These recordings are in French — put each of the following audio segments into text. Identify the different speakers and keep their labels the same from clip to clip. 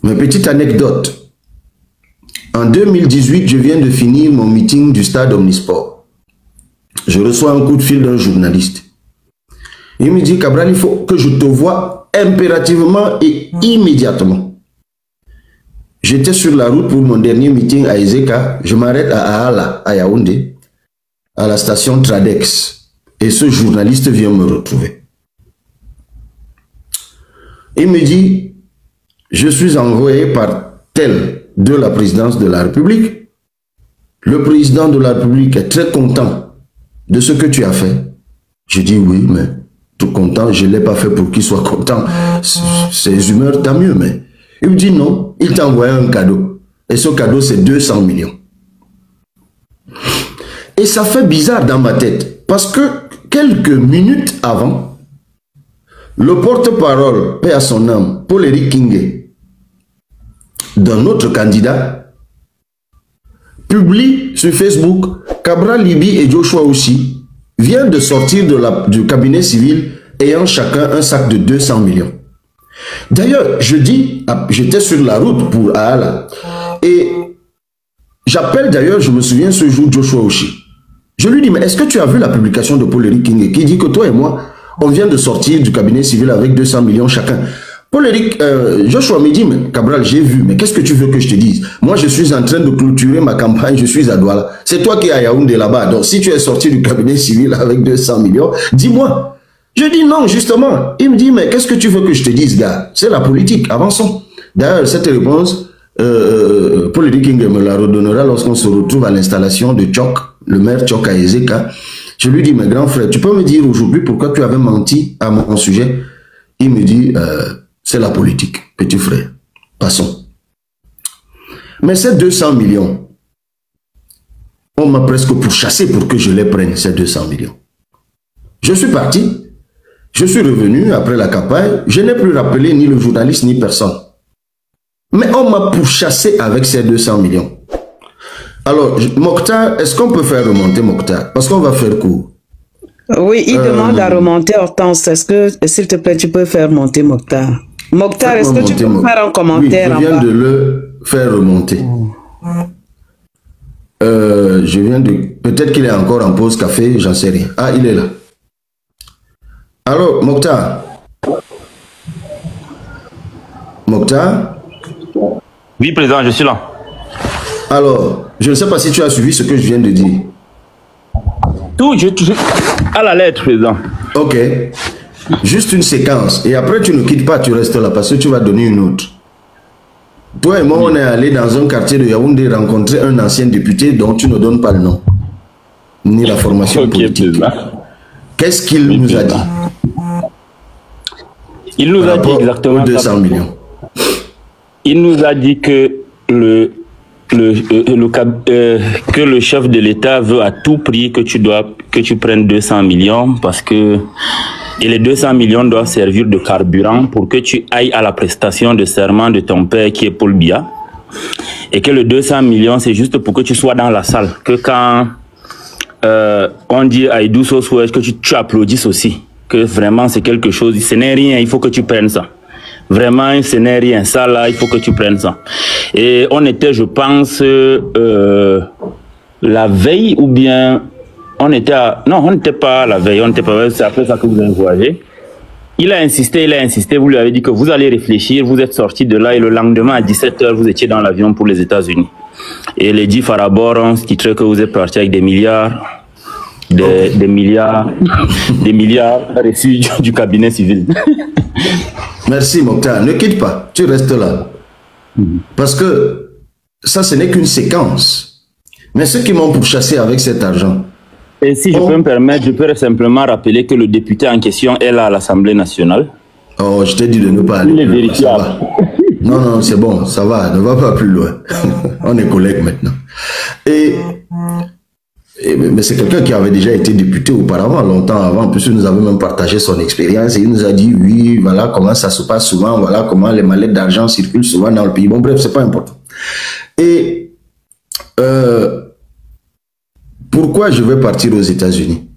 Speaker 1: Mais petite anecdote. En 2018, je viens de finir mon meeting du stade Omnisport. Je reçois un coup de fil d'un journaliste. Il me dit, Cabral, il faut que je te voie impérativement et immédiatement. J'étais sur la route pour mon dernier meeting à Ezeka. Je m'arrête à Aala, à Yaoundé, à la station Tradex. Et ce journaliste vient me retrouver. Il me dit, je suis envoyé par tel de la présidence de la République. Le président de la République est très content de ce que tu as fait. Je dis oui, mais tout content, je ne l'ai pas fait pour qu'il soit content. Ses humeurs, tant mieux, mais il me dit non, il t'a envoyé un cadeau. Et ce cadeau, c'est 200 millions. Et ça fait bizarre dans ma tête, parce que quelques minutes avant, le porte-parole, paix à son âme, Paul-Éric Kingé, d'un autre candidat, publie sur Facebook, Cabral Liby et Joshua aussi viennent de sortir du cabinet civil ayant chacun un sac de 200 millions. D'ailleurs, je dis, j'étais sur la route pour Aala et j'appelle d'ailleurs, je me souviens ce jour, Joshua Oshi. Je lui dis, mais est-ce que tu as vu la publication de Paul-Éric Kingé qui dit que toi et moi, on vient de sortir du cabinet civil avec 200 millions chacun. Paul-Éric, Joshua me dit, mais Cabral, j'ai vu, mais qu'est-ce que tu veux que je te dise? Moi, je suis en train de clôturer ma campagne, je suis à Douala. C'est toi qui es à Yaoundé là-bas. Donc, si tu es sorti du cabinet civil avec 200 millions, dis-moi. Je dis non, justement. Il me dit, mais qu'est-ce que tu veux que je te dise, gars? C'est la politique, avançons. D'ailleurs, cette réponse, Paul-Éric Kingé me la redonnera lorsqu'on se retrouve à l'installation de Tchok, le maire Tchok à Ezeka. Je lui dis, mais grand frère, tu peux me dire aujourd'hui pourquoi tu avais menti à mon sujet? Il me dit, c'est la politique, petit frère. Passons. Mais ces 200 millions, on m'a presque pourchassé pour que je les prenne, ces 200 millions. Je suis parti, je suis revenu après la campagne, je n'ai plus rappelé ni le journaliste ni personne. Mais on m'a pourchassé avec ces 200 millions. Alors, Mokhtar, est-ce qu'on peut faire remonter Mokhtar? Parce qu'on va faire court.
Speaker 2: Oui, il demande à remonter Hortense. Est-ce que, s'il te plaît, tu peux faire remonter Mokhtar? Mokhtar, est-ce que tu peux faire un commentaire?
Speaker 1: Oui, je viens de le faire remonter. Je viens de... Peut-être qu'il est encore en pause café, j'en sais rien. Ah, il est là. Alors, Mokhtar. Mokhtar?
Speaker 3: Oui, président, je suis là.
Speaker 1: Alors, je ne sais pas si tu as suivi ce que je viens de dire.
Speaker 3: Tout, à la lettre, président.
Speaker 1: Ok. Juste une séquence. Et après, tu ne quittes pas, tu restes là parce que tu vas donner une autre. Toi et moi, on est allé dans un quartier de Yaoundé rencontrer un ancien député dont tu ne donnes pas le nom. Ni la formation politique. Qu'est-ce qu'il nous a dit?
Speaker 3: Il nous a dit exactement
Speaker 1: 200 millions.
Speaker 3: Il nous a dit que le chef de l'État veut à tout prix que tu prennes 200 millions parce que les 200 millions doivent servir de carburant pour que tu ailles à la prestation de serment de ton père qui est Paul Biya et que le 200 millions c'est juste pour que tu sois dans la salle, que quand on dit Aïdou Sosouèche que tu applaudisses aussi, que vraiment c'est quelque chose, ce n'est rien, il faut que tu prennes ça. Vraiment, ce n'est rien. Ça, là, il faut que tu prennes ça. Et on était, je pense, la veille ou bien... On était à... Non, on n'était pas la veille. On n'était pas... C'est après ça que vous avez voyagé. Il a insisté. Vous lui avez dit que vous allez réfléchir. Vous êtes sorti de là et le lendemain à 17h, vous étiez dans l'avion pour les États-Unis. Et les 10 Farabor, on se titrait que vous êtes parti avec des milliards... Des milliards reçus du cabinet civil.
Speaker 1: Merci Mokhtar, ne quitte pas, tu restes là. Parce que ça, ce n'est qu'une séquence. Mais ceux qui m'ont pourchassé avec cet argent...
Speaker 3: Et si je peux me permettre, je peux simplement rappeler que le député en question est là à l'Assemblée nationale.
Speaker 1: Oh, je t'ai dit de ne pas aller plus loin, ça va. Non, c'est bon, ça va, ne va pas plus loin. On est collègues maintenant. Mais c'est quelqu'un qui avait déjà été député auparavant, longtemps avant, puisque nous avons même partagé son expérience et il nous a dit, oui, voilà comment ça se passe souvent, voilà comment les mallettes d'argent circulent souvent dans le pays. Bon, bref, c'est pas important. Et pourquoi je vais partir aux États-Unis?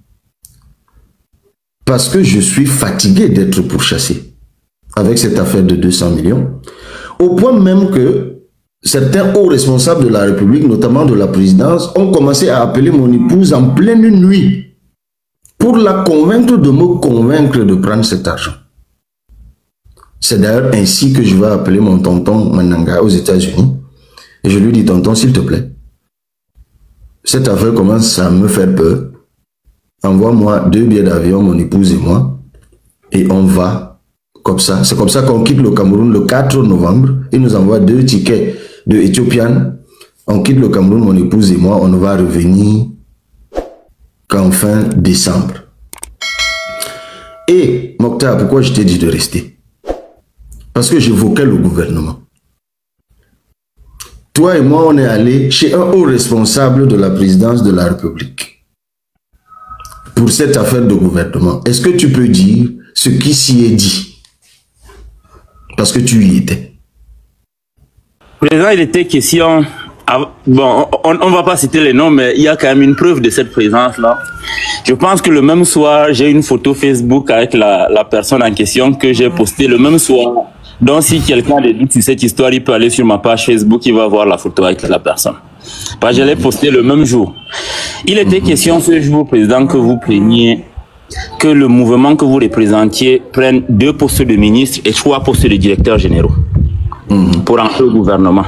Speaker 1: Parce que je suis fatigué d'être pourchassé avec cette affaire de 200 millions. Au point même que certains hauts responsables de la République, notamment de la présidence, ont commencé à appeler mon épouse en pleine nuit pour la convaincre de me convaincre de prendre cet argent. C'est d'ailleurs ainsi que je vais appeler mon tonton Mananga aux États-Unis. Et je lui dis, tonton, s'il te plaît, cette affaire commence à me faire peur. Envoie-moi 2 billets d'avion, mon épouse et moi, et on va comme ça. C'est comme ça qu'on quitte le Cameroun le 4 novembre. Il nous envoie 2 tickets de Ethiopian. On quitte le Cameroun, mon épouse et moi, on ne va revenir qu'en fin décembre. Et, Mokhtar, pourquoi je t'ai dit de rester? Parce que j'évoquais le gouvernement. Toi et moi, on est allés chez un haut responsable de la présidence de la République pour cette affaire de gouvernement. Est-ce que tu peux dire ce qui s'y est dit? Parce que tu y étais.
Speaker 3: Président, il était question... Bon, on ne va pas citer les noms, mais il y a quand même une preuve de cette présence-là. Je pense que le même soir, j'ai une photo Facebook avec la personne en question que j'ai postée le même soir. Donc, si quelqu'un a des doutes sur cette histoire, il peut aller sur ma page Facebook, il va voir la photo avec la personne. Parce que je l'ai postée le même jour. Il était question ce jour, Président, que vous plaigniez que le mouvement que vous représentiez prenne 2 postes de ministre et 3 postes de directeurs généraux pour entrer au gouvernement.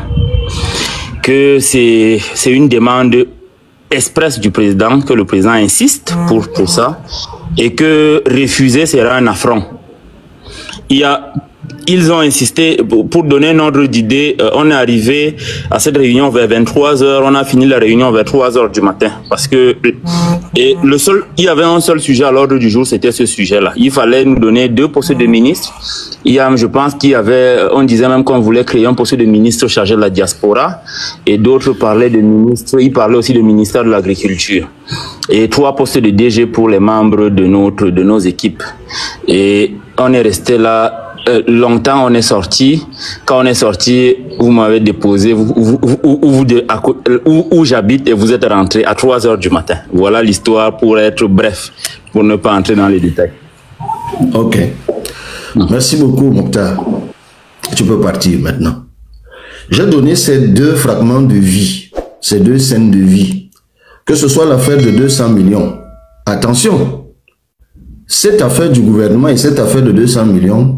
Speaker 3: Que c'est une demande expresse du président, que le président insiste pour ça, et que refuser sera un affront. Ils ont insisté, pour donner un ordre d'idée, on est arrivé à cette réunion vers 23h, on a fini la réunion vers 3h du matin. Parce que, il y avait un seul sujet à l'ordre du jour, c'était ce sujet-là. Il fallait nous donner 2 postes de ministres. Je pense on disait même qu'on voulait créer un poste de ministre chargé de la diaspora, et d'autres parlaient de ministres, ils parlaient aussi de ministère de l'Agriculture. Et 3 postes de DG pour les membres de nos équipes. Et on est resté là. Longtemps on est sorti. Quand on est sorti, vous m'avez déposé où j'habite et vous êtes rentré à 3h du matin. Voilà l'histoire pour être bref, pour ne pas entrer dans les détails.
Speaker 1: Ok. Merci beaucoup, Mokhtar. Tu peux partir maintenant. J'ai donné ces 2 fragments de vie, ces 2 scènes de vie. Que ce soit l'affaire de 200 millions. Attention, cette affaire du gouvernement et cette affaire de 200 millions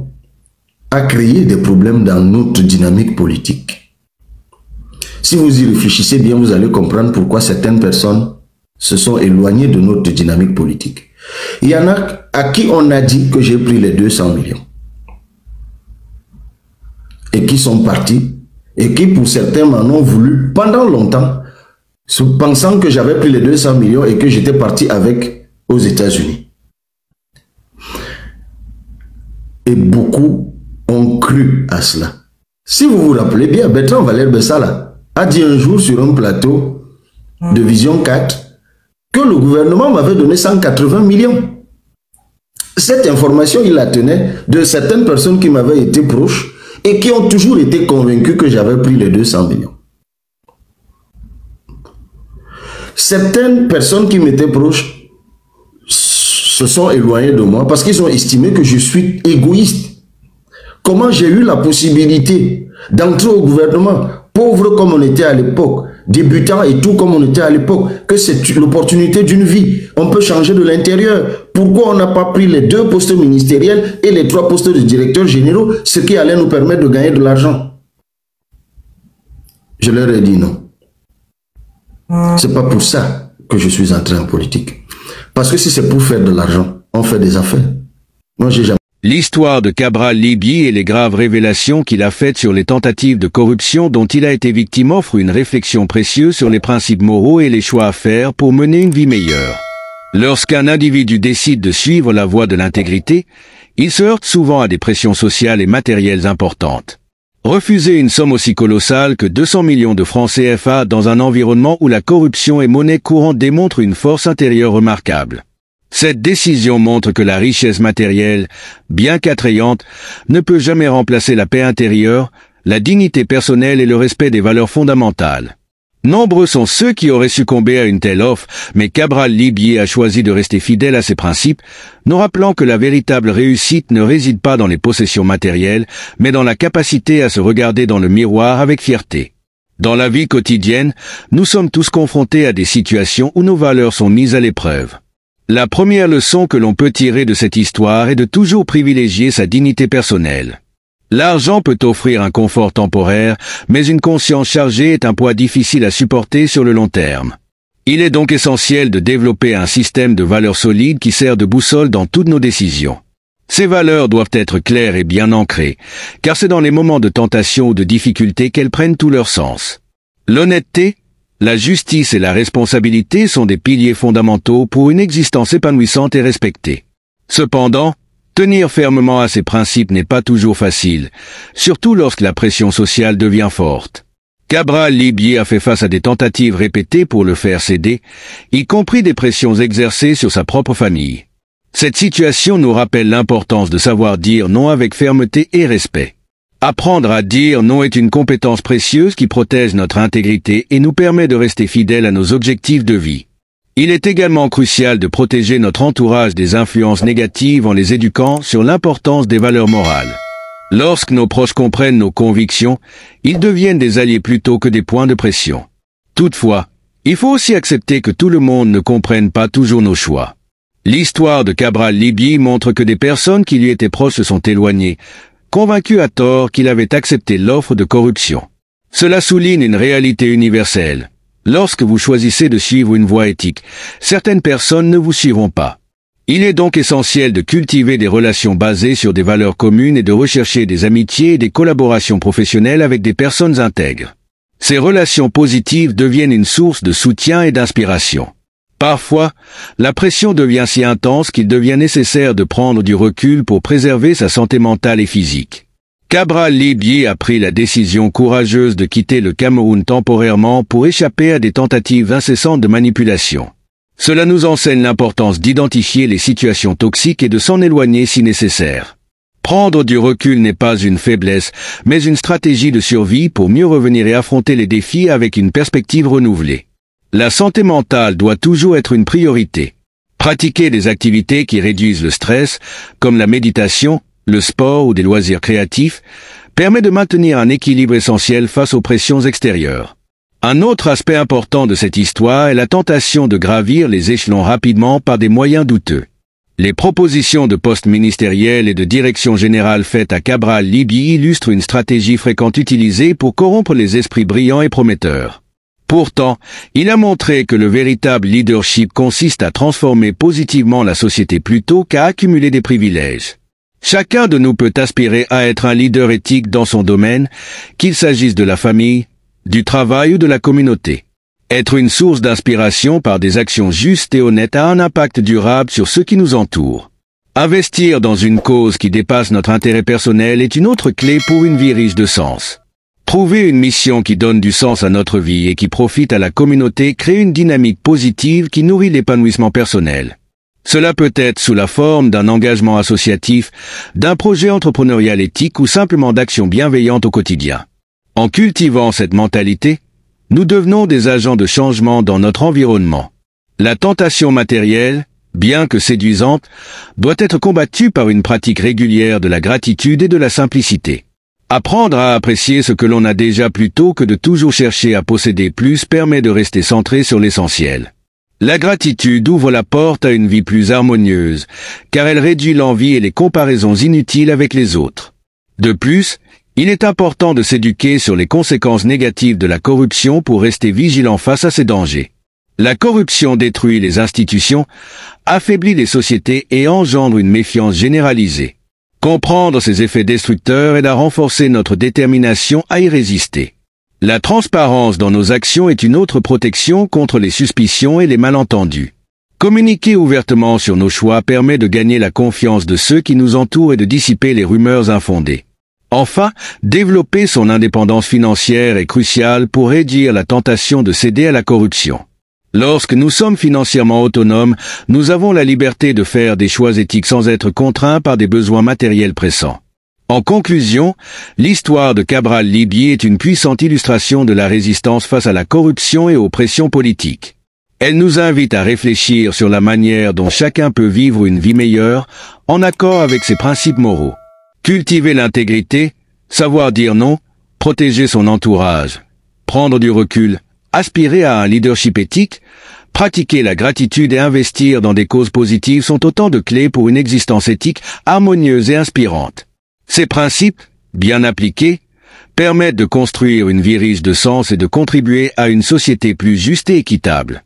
Speaker 1: a créé des problèmes dans notre dynamique politique. Si vous y réfléchissez bien, vous allez comprendre pourquoi certaines personnes se sont éloignées de notre dynamique politique. Il y en a à qui on a dit que j'ai pris les 200 millions. Et qui sont partis, et qui pour certains m'en ont voulu pendant longtemps, pensant que j'avais pris les 200 millions et que j'étais parti avec aux États-Unis. Et beaucoup ont cru à cela. Si vous vous rappelez bien, Bertrand Valère Bessala a dit un jour sur un plateau de Vision 4 que le gouvernement m'avait donné 180 millions. Cette information, il la tenait de certaines personnes qui m'avaient été proches et qui ont toujours été convaincus que j'avais pris les 200 millions. Certaines personnes qui m'étaient proches se sont éloignées de moi parce qu'ils ont estimé que je suis égoïste. Comment j'ai eu la possibilité d'entrer au gouvernement, pauvre comme on était à l'époque, débutant et tout comme on était à l'époque, que c'est l'opportunité d'une vie. On peut changer de l'intérieur. Pourquoi on n'a pas pris les 2 postes ministériels et les 3 postes de directeurs généraux, ce qui allait nous permettre de gagner de l'argent? Je leur ai dit non. C'est pas pour ça que je suis entré en politique. Parce que si c'est pour faire de l'argent, on fait des affaires. Moi, j'ai jamais...
Speaker 4: L'histoire de Cabral Libye et les graves révélations qu'il a faites sur les tentatives de corruption dont il a été victime offre une réflexion précieuse sur les principes moraux et les choix à faire pour mener une vie meilleure. Lorsqu'un individu décide de suivre la voie de l'intégrité, il se heurte souvent à des pressions sociales et matérielles importantes. Refuser une somme aussi colossale que 200 millions de francs CFA dans un environnement où la corruption est monnaie courante démontre une force intérieure remarquable. Cette décision montre que la richesse matérielle, bien qu'attrayante, ne peut jamais remplacer la paix intérieure, la dignité personnelle et le respect des valeurs fondamentales. Nombreux sont ceux qui auraient succombé à une telle offre, mais Cabral Libier a choisi de rester fidèle à ses principes, nous rappelant que la véritable réussite ne réside pas dans les possessions matérielles, mais dans la capacité à se regarder dans le miroir avec fierté. Dans la vie quotidienne, nous sommes tous confrontés à des situations où nos valeurs sont mises à l'épreuve. La première leçon que l'on peut tirer de cette histoire est de toujours privilégier sa dignité personnelle. L'argent peut offrir un confort temporaire, mais une conscience chargée est un poids difficile à supporter sur le long terme. Il est donc essentiel de développer un système de valeurs solides qui sert de boussole dans toutes nos décisions. Ces valeurs doivent être claires et bien ancrées, car c'est dans les moments de tentation ou de difficulté qu'elles prennent tout leur sens. L'honnêteté, la justice et la responsabilité sont des piliers fondamentaux pour une existence épanouissante et respectée. Cependant, tenir fermement à ces principes n'est pas toujours facile, surtout lorsque la pression sociale devient forte. Cabral Libier a fait face à des tentatives répétées pour le faire céder, y compris des pressions exercées sur sa propre famille. Cette situation nous rappelle l'importance de savoir dire non avec fermeté et respect. Apprendre à dire non est une compétence précieuse qui protège notre intégrité et nous permet de rester fidèles à nos objectifs de vie. Il est également crucial de protéger notre entourage des influences négatives en les éduquant sur l'importance des valeurs morales. Lorsque nos proches comprennent nos convictions, ils deviennent des alliés plutôt que des points de pression. Toutefois, il faut aussi accepter que tout le monde ne comprenne pas toujours nos choix. L'histoire de Cabral Libier montre que des personnes qui lui étaient proches se sont éloignées, convaincues à tort qu'il avait accepté l'offre de corruption. Cela souligne une réalité universelle. Lorsque vous choisissez de suivre une voie éthique, certaines personnes ne vous suivront pas. Il est donc essentiel de cultiver des relations basées sur des valeurs communes et de rechercher des amitiés et des collaborations professionnelles avec des personnes intègres. Ces relations positives deviennent une source de soutien et d'inspiration. Parfois, la pression devient si intense qu'il devient nécessaire de prendre du recul pour préserver sa santé mentale et physique. Cabral Libier a pris la décision courageuse de quitter le Cameroun temporairement pour échapper à des tentatives incessantes de manipulation. Cela nous enseigne l'importance d'identifier les situations toxiques et de s'en éloigner si nécessaire. Prendre du recul n'est pas une faiblesse, mais une stratégie de survie pour mieux revenir et affronter les défis avec une perspective renouvelée. La santé mentale doit toujours être une priorité. Pratiquer des activités qui réduisent le stress, comme la méditation, le sport ou des loisirs créatifs, permet de maintenir un équilibre essentiel face aux pressions extérieures. Un autre aspect important de cette histoire est la tentation de gravir les échelons rapidement par des moyens douteux. Les propositions de postes ministériels et de direction générale faites à Cabral Libier illustrent une stratégie fréquente utilisée pour corrompre les esprits brillants et prometteurs. Pourtant, il a montré que le véritable leadership consiste à transformer positivement la société plutôt qu'à accumuler des privilèges. Chacun de nous peut aspirer à être un leader éthique dans son domaine, qu'il s'agisse de la famille, du travail ou de la communauté. Être une source d'inspiration par des actions justes et honnêtes a un impact durable sur ceux qui nous entourent. Investir dans une cause qui dépasse notre intérêt personnel est une autre clé pour une vie riche de sens. Trouver une mission qui donne du sens à notre vie et qui profite à la communauté crée une dynamique positive qui nourrit l'épanouissement personnel. Cela peut être sous la forme d'un engagement associatif, d'un projet entrepreneurial éthique ou simplement d'actions bienveillantes au quotidien. En cultivant cette mentalité, nous devenons des agents de changement dans notre environnement. La tentation matérielle, bien que séduisante, doit être combattue par une pratique régulière de la gratitude et de la simplicité. Apprendre à apprécier ce que l'on a déjà plutôt que de toujours chercher à posséder plus permet de rester centré sur l'essentiel. La gratitude ouvre la porte à une vie plus harmonieuse, car elle réduit l'envie et les comparaisons inutiles avec les autres. De plus, il est important de s'éduquer sur les conséquences négatives de la corruption pour rester vigilant face à ces dangers. La corruption détruit les institutions, affaiblit les sociétés et engendre une méfiance généralisée. Comprendre ses effets destructeurs aide à renforcer notre détermination à y résister. La transparence dans nos actions est une autre protection contre les suspicions et les malentendus. Communiquer ouvertement sur nos choix permet de gagner la confiance de ceux qui nous entourent et de dissiper les rumeurs infondées. Enfin, développer son indépendance financière est crucial pour réduire la tentation de céder à la corruption. Lorsque nous sommes financièrement autonomes, nous avons la liberté de faire des choix éthiques sans être contraints par des besoins matériels pressants. En conclusion, l'histoire de Cabral Libye est une puissante illustration de la résistance face à la corruption et aux pressions politiques. Elle nous invite à réfléchir sur la manière dont chacun peut vivre une vie meilleure en accord avec ses principes moraux. Cultiver l'intégrité, savoir dire non, protéger son entourage, prendre du recul, aspirer à un leadership éthique, pratiquer la gratitude et investir dans des causes positives sont autant de clés pour une existence éthique harmonieuse et inspirante. Ces principes, bien appliqués, permettent de construire une vie riche de sens et de contribuer à une société plus juste et équitable.